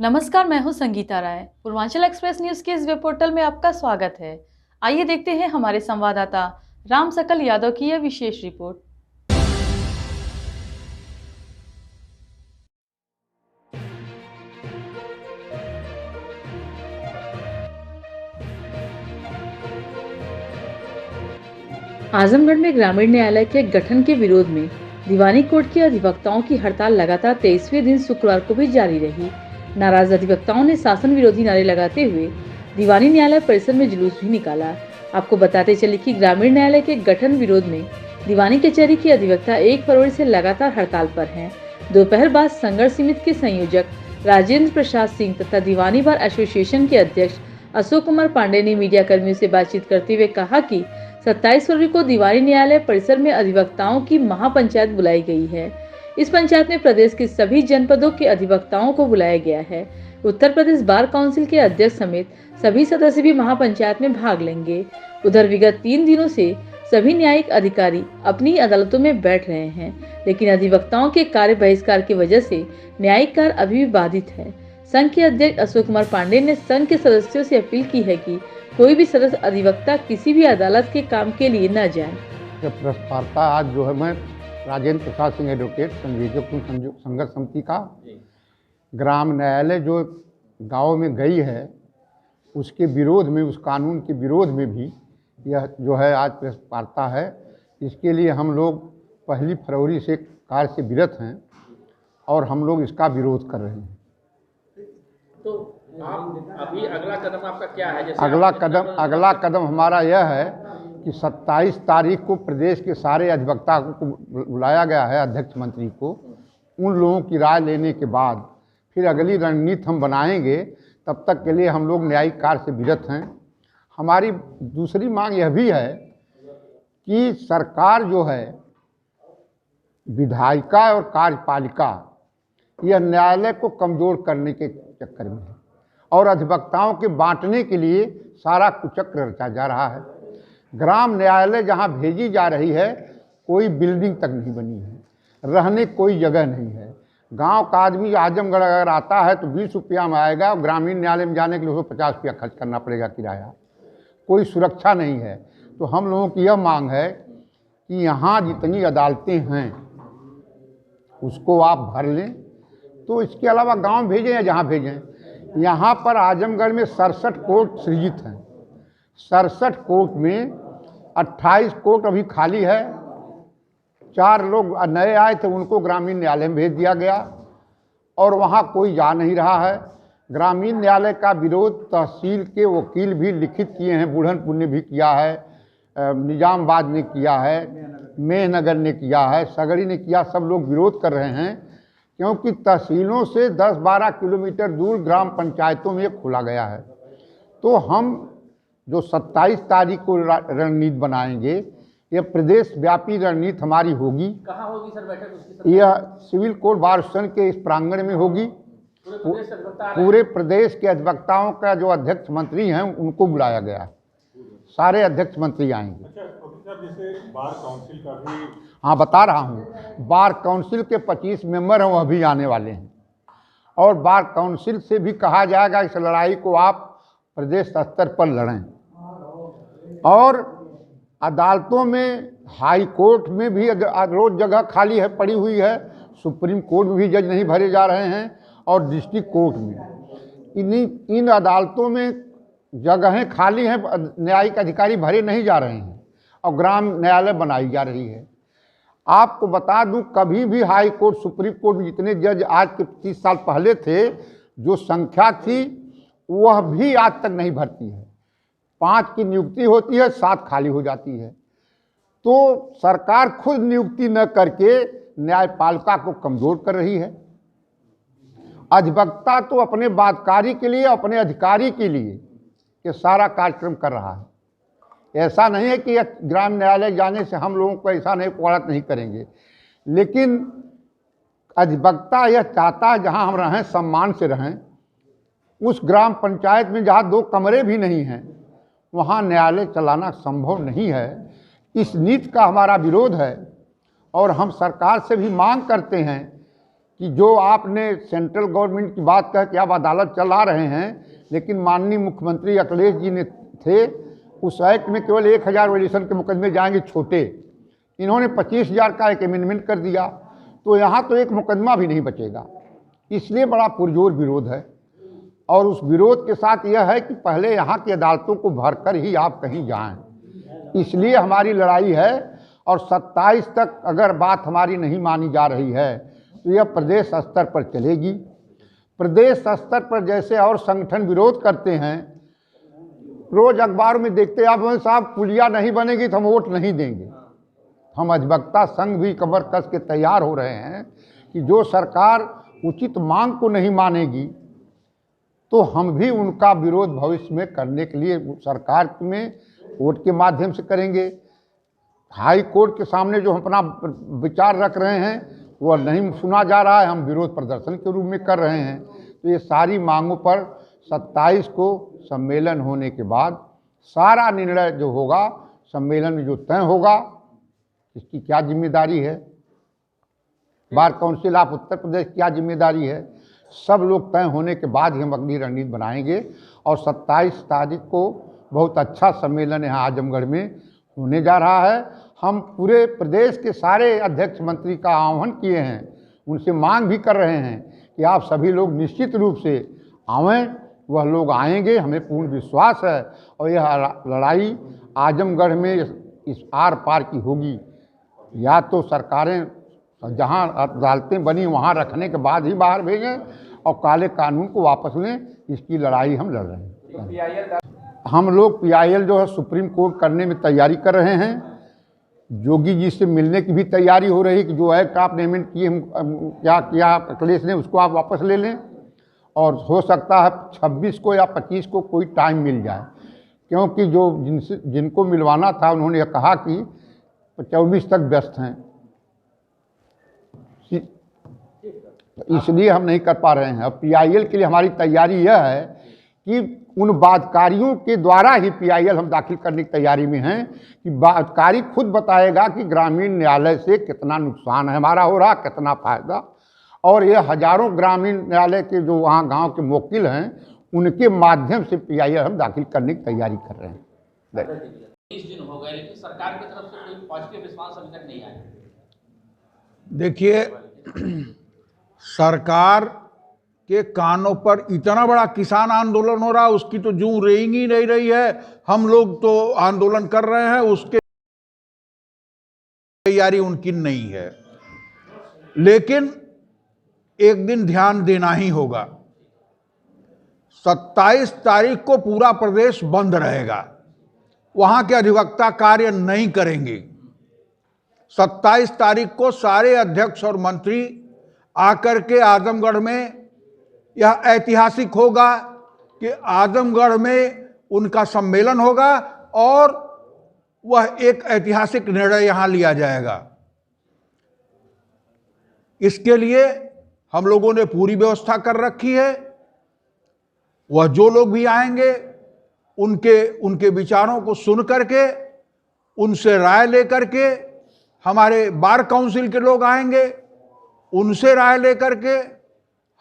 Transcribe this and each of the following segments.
नमस्कार, मैं हूं संगीता राय। पूर्वांचल एक्सप्रेस न्यूज के इस वेब पोर्टल में आपका स्वागत है। आइए देखते हैं हमारे संवाददाता राम सकल यादव की यह विशेष रिपोर्ट। आजमगढ़ में ग्रामीण न्यायालय के गठन के विरोध में दीवानी कोर्ट के अधिवक्ताओं की हड़ताल लगातार 23वें दिन शुक्रवार को भी जारी रही। नाराज अधिवक्ताओं ने शासन विरोधी नारे लगाते हुए दीवानी न्यायालय परिसर में जुलूस भी निकाला। आपको बताते चले कि ग्रामीण न्यायालय के गठन विरोध में दीवानी कचहरी के अधिवक्ता 1 फरवरी से लगातार हड़ताल पर हैं। दोपहर बाद संघर्ष समिति के संयोजक राजेंद्र प्रसाद सिंह तथा दीवानी बार एसोसिएशन के अध्यक्ष अशोक कुमार पांडे ने मीडिया कर्मियों से बातचीत करते हुए कहा कि 27 फरवरी को दीवानी न्यायालय परिसर में अधिवक्ताओं की महापंचायत बुलाई गई है। इस पंचायत में प्रदेश के सभी जनपदों के अधिवक्ताओं को बुलाया गया है। उत्तर प्रदेश बार काउंसिल के अध्यक्ष समेत सभी सदस्य भी महापंचायत में भाग लेंगे। उधर विगत 3 दिनों से सभी न्यायिक अधिकारी अपनी अदालतों में बैठ रहे हैं, लेकिन अधिवक्ताओं के कार्य बहिष्कार की वजह से न्यायिक कार्य अभी भी बाधित है। संघ के अध्यक्ष अशोक कुमार पांडे ने संघ के सदस्यों से अपील की है कि कोई भी सदस्य अधिवक्ता किसी भी अदालत के काम के लिए न जाए। वार्ता आज जो है मैं राजेंद्र प्रसाद सिंह एडवोकेट संयोजक संघर्ष समिति का ग्राम न्यायालय जो गांव में गई है उसके विरोध में, उस कानून के विरोध में भी यह जो है आज प्रेस वार्ता है। इसके लिए हम लोग 1 फरवरी से कार्य से विरत हैं और हम लोग इसका विरोध कर रहे हैं। तो आप अभी अगला कदम आपका क्या है? जैसे अगला कदम हमारा यह है कि 27 तारीख को प्रदेश के सारे अधिवक्ता को बुलाया गया है, अध्यक्ष मंत्री को। उन लोगों की राय लेने के बाद फिर अगली रणनीति हम बनाएंगे। तब तक के लिए हम लोग न्यायिक कार्य से विरत हैं। हमारी दूसरी मांग यह भी है कि सरकार जो है विधायिका और कार्यपालिका यह न्यायालय को कमज़ोर करने के चक्कर में है और अधिवक्ताओं के बांटने के लिए सारा कुचक्र रचा जा रहा है। ग्राम न्यायालय जहां भेजी जा रही है कोई बिल्डिंग तक नहीं बनी है, रहने कोई जगह नहीं है। गांव का आदमी आजमगढ़ अगर आता है तो 20 रुपया में आएगा और ग्रामीण न्यायालय में जाने के लिए 50 रुपया खर्च करना पड़ेगा किराया। कोई सुरक्षा नहीं है। तो हम लोगों की यह मांग है कि यहाँ जितनी अदालतें हैं उसको आप भर लें। तो इसके अलावा गांव भेजें या जहाँ भेजें। यहाँ पर आजमगढ़ में 67 कोर्ट सृजित हैं। 67 कोर्ट में 28 कोर्ट अभी खाली है। 4 लोग नए आए थे, उनको ग्रामीण न्यायालय में भेज दिया गया और वहाँ कोई जा नहीं रहा है। ग्रामीण न्यायालय का विरोध तहसील के वकील भी लिखित किए हैं, बुढ़नपुर ने भी किया है, निजामबाद ने किया है, मेहनगर ने किया है, सगड़ी ने किया। सब लोग विरोध कर रहे हैं क्योंकि तहसीलों से 10-12 किलोमीटर दूर ग्राम पंचायतों में खोला गया है। तो हम जो 27 तारीख को रणनीति बनाएंगे, यह प्रदेश व्यापी रणनीति हमारी होगी। कहाँ होगी सर बैठक? यह सिविल कोर्ट बार एसोसिएशन के इस प्रांगण में होगी। पूरे प्रदेश के अधिवक्ताओं का जो अध्यक्ष मंत्री हैं उनको बुलाया गया है। सारे अध्यक्ष मंत्री आएंगे। जैसे बार काउंसिल का भी, हाँ बता रहा हूँ, बार काउंसिल के 25 मेंबर हैं, वह भी आने वाले हैं। और बार काउंसिल से भी कहा जाएगा इस लड़ाई को आप प्रदेश स्तर पर लड़ें। और अदालतों में, हाई कोर्ट में भी रोज जगह खाली है, पड़ी हुई है। सुप्रीम कोर्ट में भी जज नहीं भरे जा रहे हैं और डिस्ट्रिक्ट कोर्ट में इन अदालतों में जगहें खाली हैं, न्यायिक अधिकारी भरे नहीं जा रहे हैं और ग्राम न्यायालय बनाई जा रही है। आपको बता दूं, कभी भी हाई कोर्ट, सुप्रीम कोर्ट में जितने जज आज के 30 साल पहले थे, जो संख्या थी वह भी आज तक नहीं भरती है। 5 की नियुक्ति होती है, 7 खाली हो जाती है। तो सरकार खुद नियुक्ति न करके न्यायपालिका को कमज़ोर कर रही है। अधिवक्ता तो अपने बादकारी के लिए, अपने अधिकारी के लिए ये सारा कार्यक्रम कर रहा है। ऐसा नहीं है कि ग्राम न्यायालय जाने से हम लोगों को ऐसा नहीं पढ़त नहीं करेंगे, लेकिन अधिवक्ता यह चाहता है जहां हम रहें सम्मान से रहें। उस ग्राम पंचायत में जहां 2 कमरे भी नहीं हैं वहां न्यायालय चलाना संभव नहीं है। इस नीति का हमारा विरोध है और हम सरकार से भी मांग करते हैं कि जो आपने सेंट्रल गवर्नमेंट की बात कह के आप अदालत चला रहे हैं, लेकिन माननीय मुख्यमंत्री अखिलेश जी ने थे उस एक्ट में केवल 1000 वायलेशन के मुकदमे जाएंगे छोटे, इन्होंने 25,000 का एक अमेंडमेंट कर दिया, तो यहाँ तो एक मुकदमा भी नहीं बचेगा। इसलिए बड़ा पुरजोर विरोध है। और उस विरोध के साथ यह है कि पहले यहाँ की अदालतों को भरकर ही आप कहीं जाएं, इसलिए हमारी लड़ाई है। और 27 तक अगर बात हमारी नहीं मानी जा रही है तो यह प्रदेश स्तर पर चलेगी। प्रदेश स्तर पर जैसे और संगठन विरोध करते हैं, रोज अखबार में देखते आप साहब पुलिया नहीं बनेगी तो हम वोट नहीं देंगे। हम अधिवक्ता संघ भी कमर कस के तैयार हो रहे हैं कि जो सरकार उचित मांग को नहीं मानेगी तो हम भी उनका विरोध भविष्य में करने के लिए सरकार में वोट के माध्यम से करेंगे। हाई कोर्ट के सामने जो हम अपना विचार रख रहे हैं वह नहीं सुना जा रहा है, हम विरोध प्रदर्शन के रूप में कर रहे हैं। तो ये सारी मांगों पर 27 को सम्मेलन होने के बाद सारा निर्णय जो होगा सम्मेलन में जो तय होगा, इसकी क्या जिम्मेदारी है, bar council of Uttar Pradesh क्या जिम्मेदारी है, सब लोग तय होने के बाद ही हम अगली रणनीति बनाएंगे। और 27 तारीख को बहुत अच्छा सम्मेलन यहाँ आजमगढ़ में होने जा रहा है। हम पूरे प्रदेश के सारे अध्यक्ष मंत्री का आह्वान किए हैं, उनसे मांग भी कर रहे हैं कि आप सभी लोग निश्चित रूप से आवें। वह लोग आएंगे, हमें पूर्ण विश्वास है। और यह लड़ाई आजमगढ़ में इस आर पार की होगी। या तो सरकारें जहां अदालतें बनी वहां रखने के बाद ही बाहर भेजें और काले कानून को वापस लें, इसकी लड़ाई हम लड़ रहे हैं। हम लोग PIL जो है सुप्रीम कोर्ट करने में तैयारी कर रहे हैं। योगी जी से मिलने की भी तैयारी हो रही कि जो एक्ट आपने अमेंड किए, हम क्या किया अखिलेश ने, उसको आप वापस ले लें। और हो सकता है 26 को या 25 को कोई टाइम मिल जाए, क्योंकि जो जिनको मिलवाना था उन्होंने कहा कि 24 तक व्यस्त हैं, इसलिए हम नहीं कर पा रहे हैं। अब PIL के लिए हमारी तैयारी यह है कि उन वादकारियों के द्वारा ही PIL हम दाखिल करने की तैयारी में हैं कि वादकारी खुद बताएगा कि ग्रामीण न्यायालय से कितना नुकसान है हमारा हो रहा, कितना फायदा। और ये हजारों ग्रामीण न्यायालय के जो वहाँ गांव के वकील हैं, उनके माध्यम से PIL हम दाखिल करने की तैयारी कर रहे हैं। 20 दिन हो गए लेकिन सरकार की तरफ से कोई पॉजिटिव रिस्पांस अभी तक नहीं आया। देखिए, सरकार के कानों पर इतना बड़ा किसान आंदोलन हो रहा, उसकी तो जूं रेंग ही नहीं रही है। हम लोग तो आंदोलन कर रहे हैं, उसके तैयारी उनकी नहीं है। लेकिन एक दिन ध्यान देना ही होगा, 27 तारीख को पूरा प्रदेश बंद रहेगा, वहां के अधिवक्ता कार्य नहीं करेंगे। 27 तारीख को सारे अध्यक्ष और मंत्री आकर के आजमगढ़ में, यह ऐतिहासिक होगा कि आजमगढ़ में उनका सम्मेलन होगा और वह एक ऐतिहासिक निर्णय यहां लिया जाएगा। इसके लिए हम लोगों ने पूरी व्यवस्था कर रखी है। वह जो लोग भी आएंगे उनके विचारों को सुन करके, उनसे राय लेकर के, हमारे बार काउंसिल के लोग आएंगे, उनसे राय लेकर के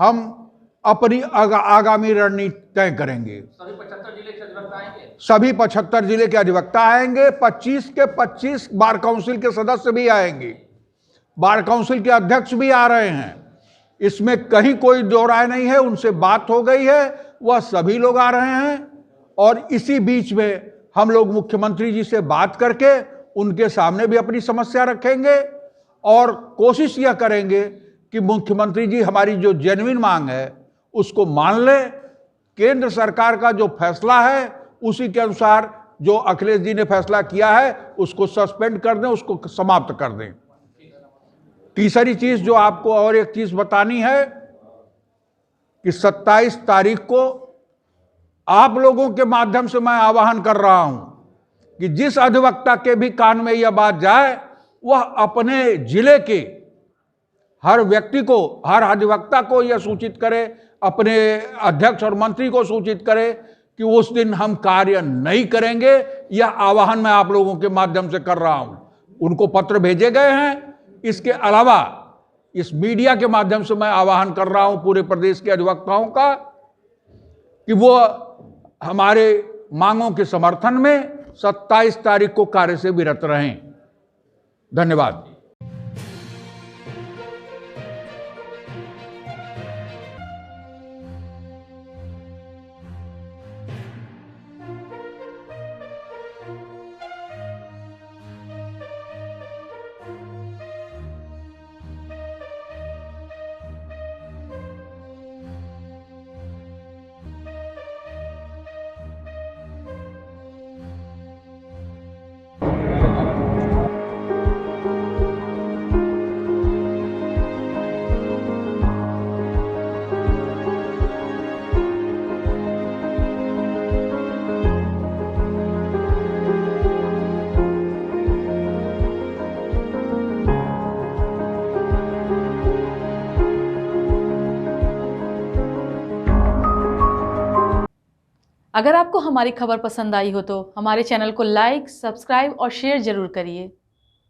हम अपनी आगामी रणनीति तय करेंगे। सभी 75 जिले के अधिवक्ता आएंगे। सभी 75 जिले के अधिवक्ता आएंगे। 25 के 25 बार काउंसिल के सदस्य भी आएंगे। बार काउंसिल के अध्यक्ष भी आ रहे हैं, इसमें कहीं कोई दो राय नहीं है। उनसे बात हो गई है, वह सभी लोग आ रहे हैं। और इसी बीच में हम लोग मुख्यमंत्री जी से बात करके उनके सामने भी अपनी समस्या रखेंगे और कोशिश यह करेंगे कि मुख्यमंत्री जी हमारी जो जेन्युइन मांग है उसको मान ले। केंद्र सरकार का जो फैसला है उसी के अनुसार जो अखिलेश जी ने फैसला किया है उसको सस्पेंड कर दें, उसको समाप्त कर दें। तीसरी चीज जो आपको और एक चीज बतानी है कि 27 तारीख को आप लोगों के माध्यम से मैं आह्वान कर रहा हूं कि जिस अधिवक्ता के भी कान में यह बात जाए, वह अपने जिले के हर व्यक्ति को, हर अधिवक्ता को यह सूचित करे, अपने अध्यक्ष और मंत्री को सूचित करे कि उस दिन हम कार्य नहीं करेंगे। यह आह्वान मैं आप लोगों के माध्यम से कर रहा हूं। उनको पत्र भेजे गए हैं। इसके अलावा इस मीडिया के माध्यम से मैं आह्वान कर रहा हूं पूरे प्रदेश के अधिवक्ताओं का कि वो हमारे मांगों के समर्थन में 27 तारीख को कार्य से विरत रहें। धन्यवाद। अगर आपको हमारी खबर पसंद आई हो तो हमारे चैनल को लाइक, सब्सक्राइब और शेयर जरूर करिए।